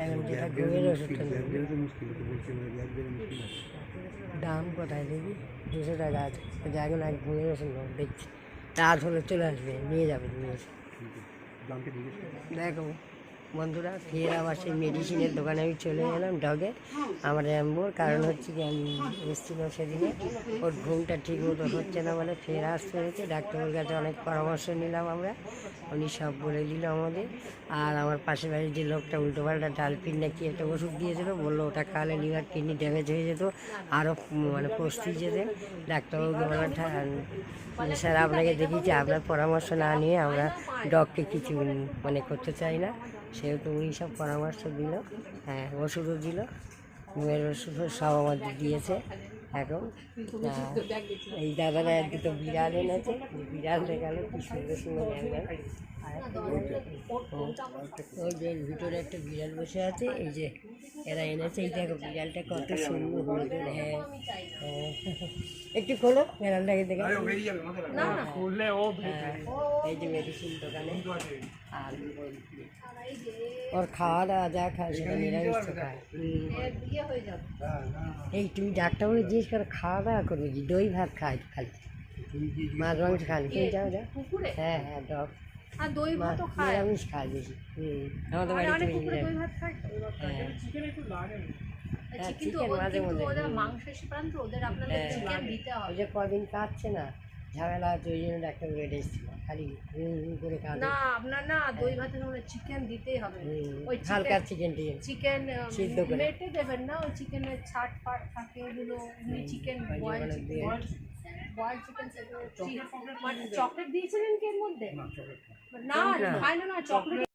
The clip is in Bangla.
এখন যেটা ঘুমের ওষুধটা দাম কোথায় দেখি 200 টাকা আছে, এখন এক ঘুমের ওষুধ দেখছি, রাত হলে চলে আসবে, নিয়ে যাবে নিয়ে। দেখো বন্ধুরা, ফের আবার সেই মেডিসিনের দোকানে আমি চলে এলাম ডগে আমার অ্যাম্বোর। কারণ হচ্ছে কি, আমি এসেছিলাম সেদিনে, ওর ঘুমটা ঠিক মতো হচ্ছে না বলে ফের আসতে হয়েছে। ডাক্তারের কাছে অনেক পরামর্শ নিলাম আমরা, উনি সব বলে দিল আমাদের। আর আমার পাশের বাড়ির যে লোকটা উল্টোপাল্টা ডালপিন নাকি একটা ওষুধ দিয়েছিলো, বললো ওটা খাওয়ালে লিভার কিডনি ড্যামেজ হয়ে যেত, আরও মানে পস্তি যেতে। ডাক্তারবাবুকে বললাম স্যার আপনাকে দেখিয়েছি, আপনার পরামর্শ না নিয়ে আমরা ডগকে কিছু মানে করতে চাই না। সেহেতু উনি সব পরামর্শ দিল, হ্যাঁ ওষুধও দিল, ঘুমের ওষুধও সব আমাদের দিয়েছে। এখন এই দাদারা দুটো বিড়াল এনেছে, বিড়াল দেখালো কি সুন্দর সুন্দর জায়গা। ওই যে ভিতরে একটা বিড়াল বসে আছে, এই যে এরা এনেছে, এই দেখো বিড়ালটা কত সুন্দর হলুদের। হ্যাঁ একটু খোলো বিড়ালটাকে দেখে। এই যে মেডিসিন দোকানে, আর ওর খাওয়া দাওয়া যা খায় সেটা নিরামিষ খায়। এই তুমি ডাক্তারবাবু জিজ্ঞেস করে খাওয়া দাওয়া করবে কি, দই ভাত খায় খালি, মাছ মাংস খালি, তুমি যাও যা। হ্যাঁ হ্যাঁ ডগ আর দই ভাত খায়, নিরামিষ খায় বেশি। আমাদের বাড়িতে দই ভাত খায়। হ্যাঁ চিকেন মাঝে মধ্যে ওদের মাংসেশী প্রান্ত, ওদের আপনাদের চিকেন দিতে হবে। ওই যে কদিন কাটছে না, ঝামেলা হচ্ছে, ওই জন্য ডাক্তার বেড়ে এসেছিল, খালি করে কাটে না আপনার না দই ভাতের মধ্যে চিকেন দিতেই হবে। ওই হালকা চিকেন চিকেন সিদ্ধ করে মেটে দেবেন না, ওই চিকেনের ছাট ফাট থাকে ওগুলো, চিকেন বয়েল চিকেন। মানে চকলেট দিয়েছিলেন কি এর মধ্যে? না খায় না চকলেট